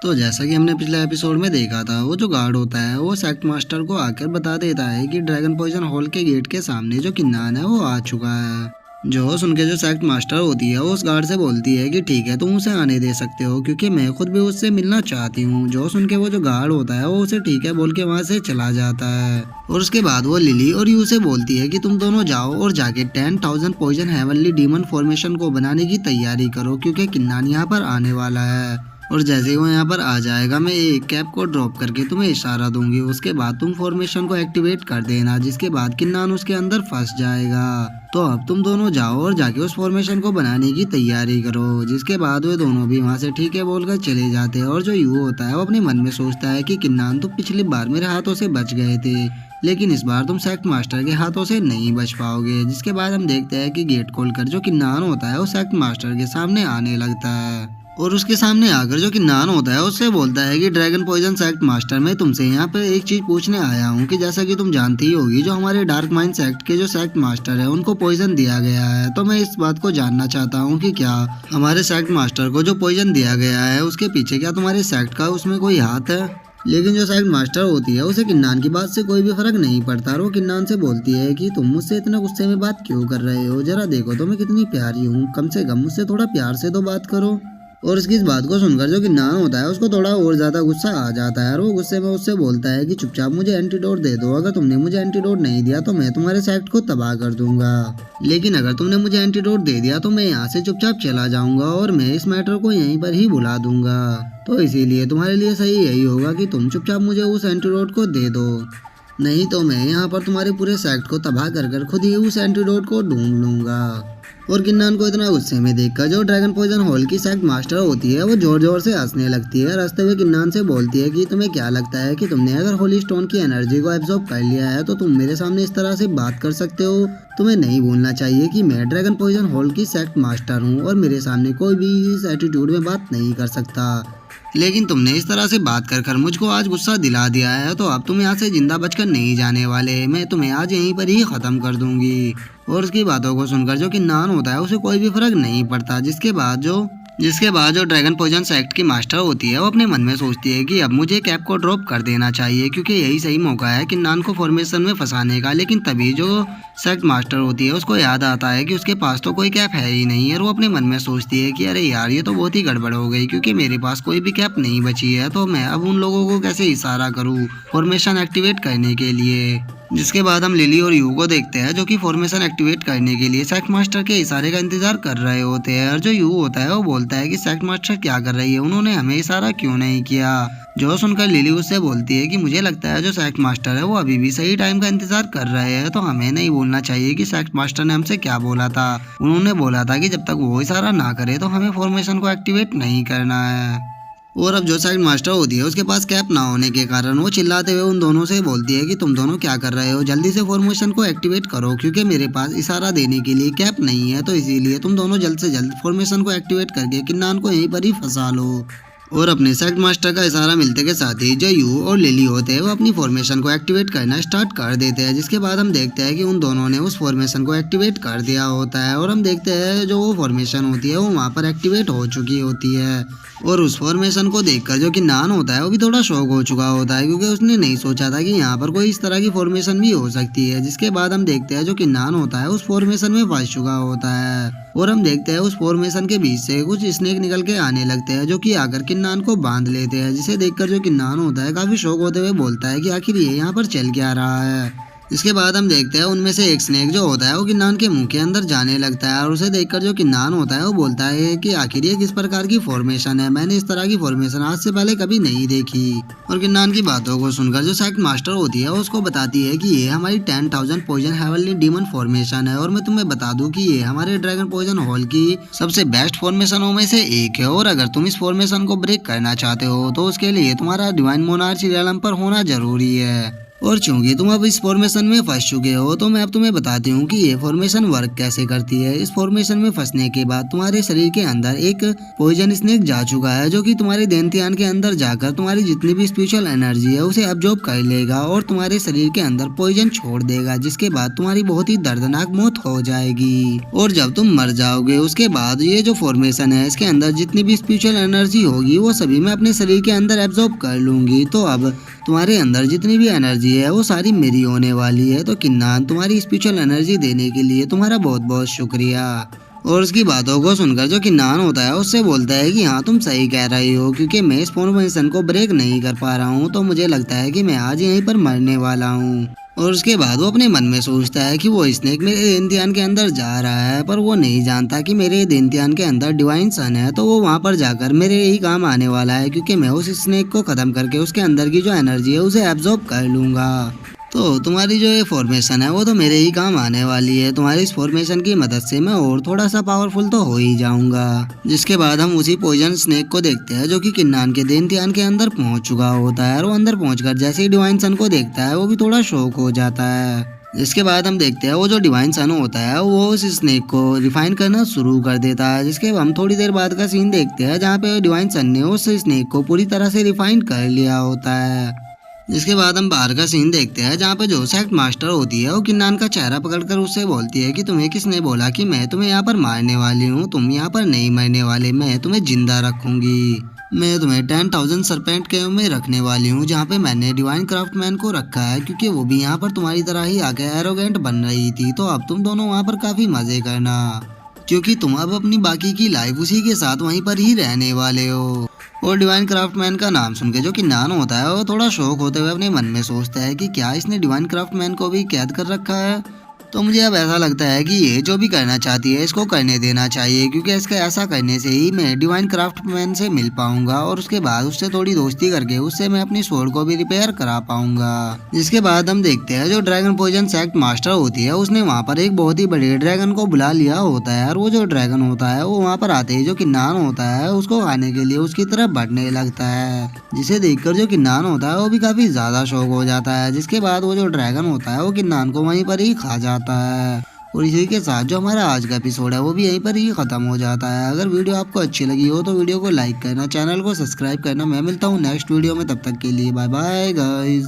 तो जैसा कि हमने पिछले एपिसोड में देखा था, वो जो गार्ड होता है वो सेक्ट मास्टर को आकर बता देता है कि ड्रैगन पॉइजन हॉल के गेट के सामने जो किन्नान है वो आ चुका है। जो सुन के जो सेक्ट मास्टर होती है वो उस गार्ड से बोलती है कि ठीक है, तुम उसे आने दे सकते हो क्योंकि मैं खुद भी उससे मिलना चाहती हूँ। जो सुन के वो जो गार्ड होता है वो उसे ठीक है बोल के वहाँ से चला जाता है। और उसके बाद वो लिली और यू से बोलती है कि तुम दोनों जाओ और जाके 10,000 पॉइजन हेवनली डीमन फॉर्मेशन को बनाने की तैयारी करो क्योंकि किन्नान यहाँ पर आने वाला है। और जैसे ही वो यहाँ पर आ जाएगा, मैं एक कैप को ड्रॉप करके तुम्हें इशारा दूंगी। उसके बाद तुम फॉर्मेशन को एक्टिवेट कर देना, जिसके बाद किन्नान उसके अंदर फंस जाएगा। तो अब तुम दोनों जाओ और जाके उस फॉर्मेशन को बनाने की तैयारी करो। जिसके बाद वे दोनों भी वहाँ से ठीक है बोलकर चले जाते हैं। और जो यू होता है वो अपने मन में सोचता है कि किन्नान तो पिछली बार मेरे हाथों से बच गए थे, लेकिन इस बार तुम सेक्ट मास्टर के हाथों से नहीं बच पाओगे। जिसके बाद हम देखते हैं कि गेट खोलकर जो किन्नान होता है वो सेक्ट मास्टर के सामने आने लगता है। और उसके सामने आकर जो किन्नान होता है उससे बोलता है कि ड्रैगन पॉइजन सेक्ट मास्टर, मैं तुमसे यहाँ पे एक चीज पूछने आया हूँ कि जैसा कि तुम जानती ही होगी, जो हमारे डार्क माइंड सेक्ट के जो सेक्ट मास्टर है उनको पॉइजन दिया गया है। तो मैं इस बात को जानना चाहता हूँ कि क्या हमारे सेक्ट मास्टर को जो पॉइजन दिया गया है उसके पीछे क्या तुम्हारे सेक्ट का उसमें कोई हाथ है। लेकिन जो सेक्ट मास्टर होती है उसे किन्नान की बात से कोई भी फर्क नहीं पड़ता। और वो किन्नान से बोलती है कि तुम मुझसे इतना गुस्से में बात क्यों कर रहे हो, जरा देखो तो मैं कितनी प्यारी हूँ, कम से कम मुझसे थोड़ा प्यार से तो बात करो। और इसकी इस बात को सुनकर जो किन्नान होता है उसको थोड़ा और ज्यादा गुस्सा आ जाता है। और वो गुस्से में उससे बोलता है कि चुपचाप मुझे एंटीडोट दे दो, अगर तुमने मुझे एंटीडोट नहीं दिया तो मैं तुम्हारे सेक्ट को तबाह कर दूंगा। लेकिन अगर तुमने मुझे एंटीडोट दे दिया तो मैं यहाँ से चुपचाप चला जाऊंगा और मैं इस मैटर को यहीं पर ही भुला दूंगा। तो इसीलिए तुम्हारे लिए सही यही होगा कि तुम चुपचाप मुझे उस एंटीडोट को दे दो, नहीं तो मैं यहाँ पर तुम्हारे पूरे सेक्ट को तबाह कर खुद ही उस एंटीडोट को ढूंढ लूंगा। और किन्नान को इतना गुस्से में देखकर जो ड्रैगन पॉइजन हॉल की सेक्ट मास्टर होती है वो जोर जोर से हंसने लगती है। रास्ते में किन्नान से बोलती है कि तुम्हें क्या लगता है कि तुमने अगर होली स्टोन की एनर्जी को एब्जॉर्ब कर लिया है तो तुम मेरे सामने इस तरह से बात कर सकते हो। तुम्हें नहीं भूलना चाहिए कि मैं ड्रैगन पॉइजन हॉल की सेक्ट मास्टर हूँ और मेरे सामने कोई भी इस एटीट्यूड में बात नहीं कर सकता। लेकिन तुमने इस तरह से बात कर मुझको आज गुस्सा दिला दिया है, तो अब तुम यहाँ से जिंदा बचकर नहीं जाने वाले। मैं तुम्हें आज यहीं पर ही खत्म कर दूंगी। और उसकी बातों को सुनकर जो किन्नान होता है उसे कोई भी फर्क नहीं पड़ता। जिसके बाद जो ड्रैगन पॉइजन सेक्ट की मास्टर होती है वो अपने मन में सोचती है कि अब मुझे कैप को ड्रॉप कर देना चाहिए क्योंकि यही सही मौका है किन्नान को फॉर्मेशन में फंसाने का। लेकिन तभी जो सेक्ट मास्टर होती है उसको याद आता है कि उसके पास तो कोई कैप है ही नहीं है। और वो अपने मन में सोचती है कि अरे यार, ये तो बहुत ही गड़बड़ हो गई क्योंकि मेरे पास कोई भी कैप नहीं बची है, तो मैं अब उन लोगों को कैसे इशारा करूँ फॉर्मेशन एक्टिवेट करने के लिए। जिसके बाद हम लिली और यू को देखते हैं जो कि फॉर्मेशन एक्टिवेट करने के लिए सेक्ट मास्टर के इशारे का इंतजार कर रहे होते हैं। और जो यू होता है वो बोलता है कि सेक्ट मास्टर क्या कर रही है, उन्होंने हमें इशारा क्यों नहीं किया। जो सुनकर लिली उससे बोलती है कि मुझे लगता है जो सेक्ट मास्टर है वो अभी भी सही टाइम का इंतजार कर रहे हैं, तो हमें नहीं बोलना चाहिए कि सेक्ट मास्टर ने हमसे क्या बोला था। उन्होंने बोला था कि जब तक वो इशारा ना करे तो हमें फॉर्मेशन को एक्टिवेट नहीं करना है। और अब जो सेक्ट मास्टर होती है उसके पास कैप ना होने के कारण वो चिल्लाते हुए उन दोनों से बोलती है कि तुम दोनों क्या कर रहे हो, जल्दी से फॉर्मेशन को एक्टिवेट करो क्योंकि मेरे पास इशारा देने के लिए कैप नहीं है। तो इसीलिए तुम दोनों जल्द से जल्द फॉर्मेशन को एक्टिवेट करके किन्नान को यहीं पर ही फंसा लो। और अपने सेक्ट मास्टर का इशारा मिलते के साथ ही जो यू और लिली होते हैं वो अपनी फॉर्मेशन को एक्टिवेट करना स्टार्ट कर देते हैं। जिसके बाद हम देखते हैं कि उन दोनों ने उस फॉर्मेशन को एक्टिवेट कर दिया होता है। और हम देखते हैं जो वो फॉर्मेशन होती है वो वहाँ पर एक्टिवेट हो चुकी होती है। और उस फॉर्मेशन को देखकर जो किन्नान होता है वो भी थोड़ा शॉक हो चुका होता है क्योंकि उसने नहीं सोचा था कि यहाँ पर कोई इस तरह की फॉर्मेशन भी हो सकती है। जिसके बाद हम देखते हैं जो किन्नान होता है उस फॉर्मेशन में फंस चुका होता है। और हम देखते हैं उस फॉर्मेशन के बीच से कुछ स्नेक निकल के आने लगते हैं जो कि आकर किन्नान को बांध लेते हैं। जिसे देखकर जो किन्नान होता है काफी शौक होते हुए बोलता है कि आखिर ये यहाँ पर चल क्या रहा है। इसके बाद हम देखते हैं उनमें से एक स्नेक जो होता है वो किन्नान के मुंह के अंदर जाने लगता है। और उसे देखकर जो किन्नान होता है वो बोलता है कि आखिर ये किस प्रकार की फॉर्मेशन है, मैंने इस तरह की फॉर्मेशन आज से पहले कभी नहीं देखी। और किन्नान की बातों को सुनकर जो सेक्ट मास्टर होती है उसको बताती है कि ये हमारी 10,000 पॉइजन हेवनली डीमन फॉर्मेशन है। और मैं तुम्हें बता दूं कि ये हमारे ड्रैगन पॉइजन हॉल की सबसे बेस्ट फॉर्मेशनों में से एक है। और अगर तुम इस फॉर्मेशन को ब्रेक करना चाहते हो तो उसके लिए तुम्हारा डिवाइन मोनार्ची रियलम पर होना जरूरी है। और चूंकि तुम अब इस फॉर्मेशन में फंस चुके हो तो मैं अब तुम्हें बताती हूँ कि ये फॉर्मेशन वर्क कैसे करती है। इस फॉर्मेशन में फंसने के बाद तुम्हारे शरीर के अंदर एक पॉइजन स्नेक जा चुका है, जो कि तुम्हारे देनतियान के अंदर जाकर तुम्हारी जितनी भी स्पिरिचुअल एनर्जी है उसे अब्जॉर्ब कर लेगा और तुम्हारे शरीर के अंदर पॉइजन छोड़ देगा, जिसके बाद तुम्हारी बहुत ही दर्दनाक मौत हो जाएगी। और जब तुम मर जाओगे उसके बाद ये जो फॉर्मेशन है इसके अंदर जितनी भी स्पिरिचुअल एनर्जी होगी वो सभी मैं अपने शरीर के अंदर एब्जॉर्ब कर लूंगी। तो अब तुम्हारे अंदर जितनी भी एनर्जी है वो सारी मेरी होने वाली है। तो किन्नान, तुम्हारी स्पिरिचुअल एनर्जी देने के लिए तुम्हारा बहुत बहुत शुक्रिया। और उसकी बातों को सुनकर जो किन्नान होता है उससे बोलता है कि हाँ तुम सही कह रही हो, क्योंकि मैं इस फॉर्मेशन को ब्रेक नहीं कर पा रहा हूँ, तो मुझे लगता है कि मैं आज यहीं पर मरने वाला हूँ। और उसके बाद वो अपने मन में सोचता है कि वो स्नेक मेरे देनतियान के अंदर जा रहा है, पर वो नहीं जानता कि मेरे देनतियान के अंदर डिवाइन सन है, तो वो वहाँ पर जाकर मेरे ही काम आने वाला है, क्योंकि मैं उस स्नेक को खत्म करके उसके अंदर की जो एनर्जी है उसे एब्जॉर्ब कर लूंगा। तो तुम्हारी जो ये फॉर्मेशन है वो तो मेरे ही काम आने वाली है। तुम्हारी इस फॉर्मेशन की मदद से मैं और थोड़ा सा पावरफुल तो हो ही जाऊंगा। जिसके बाद हम उसी पॉइजन स्नेक को देखते हैं जो कि किन्नान के देनतियान के अंदर पहुंच चुका होता है। और वो अंदर पहुंचकर जैसे ही डिवाइन सन को देखता है वो भी थोड़ा शॉक हो जाता है। इसके बाद हम देखते हैं वो जो डिवाइन सन होता है वो उस स्नेक को रिफाइन करना शुरू कर देता है। जिसके हम थोड़ी देर बाद का सीन देखते हैं जहाँ पे डिवाइन सन ने उस स्नेक को पूरी तरह से रिफाइन कर लिया होता है। जिसके बाद हम बाहर का सीन देखते हैं जहाँ पे जो सेक्ट मास्टर होती है वो किन्नान का चेहरा पकड़कर उससे बोलती है कि तुम्हें किसने बोला कि मैं तुम्हें यहाँ पर मारने वाली हूँ, तुम यहाँ पर नहीं मरने वाले, मैं तुम्हें जिंदा रखूंगी। मैं तुम्हें 10,000 सरपेंट केव में रखने वाली हूँ, जहाँ पे मैंने डिवाइन क्राफ्टमैन को रखा है, क्योंकि वो भी यहाँ पर तुम्हारी तरह ही आके एरोगेंट बन रही थी। तो अब तुम दोनों वहाँ पर काफी मजे करना, क्योंकि तुम अब अपनी बाकी की लाइफ उसी के साथ वहीं पर ही रहने वाले हो। और डिवाइन क्राफ्टमैन का नाम सुन के जो किन्नान होता है वो थोड़ा शौक होते हुए अपने मन में सोचता है कि क्या इसने डिवाइन क्राफ्टमैन को भी कैद कर रखा है। तो मुझे अब ऐसा लगता है कि ये जो भी करना चाहती है इसको करने देना चाहिए, क्योंकि इसके ऐसा करने से ही मैं डिवाइन क्राफ्टमैन से मिल पाऊंगा और उसके बाद उससे थोड़ी दोस्ती करके उससे मैं अपनी स्वॉर्ड को भी रिपेयर करा पाऊंगा। जिसके बाद हम देखते हैं जो ड्रैगन पॉइजन सेक्ट मास्टर होती है उसने वहाँ पर एक बहुत ही बड़े ड्रैगन को बुला लिया होता है। और वो जो ड्रैगन होता है वो वहाँ पर आते ही जो किन्नान होता है उसको खाने के लिए उसकी तरफ बढ़ने लगता है, जिसे देखकर जो किन्नान होता है वो भी काफी ज्यादा शौक हो जाता है। जिसके बाद वो जो ड्रैगन होता है वो किन्नान को वहीं पर ही खा जाता है। और इसी के साथ जो हमारा आज का एपिसोड है वो भी यहीं पर ही खत्म हो जाता है। अगर वीडियो आपको अच्छी लगी हो तो वीडियो को लाइक करना, चैनल को सब्सक्राइब करना। मैं मिलता हूँ नेक्स्ट वीडियो में, तब तक के लिए बाय बाय गाइस।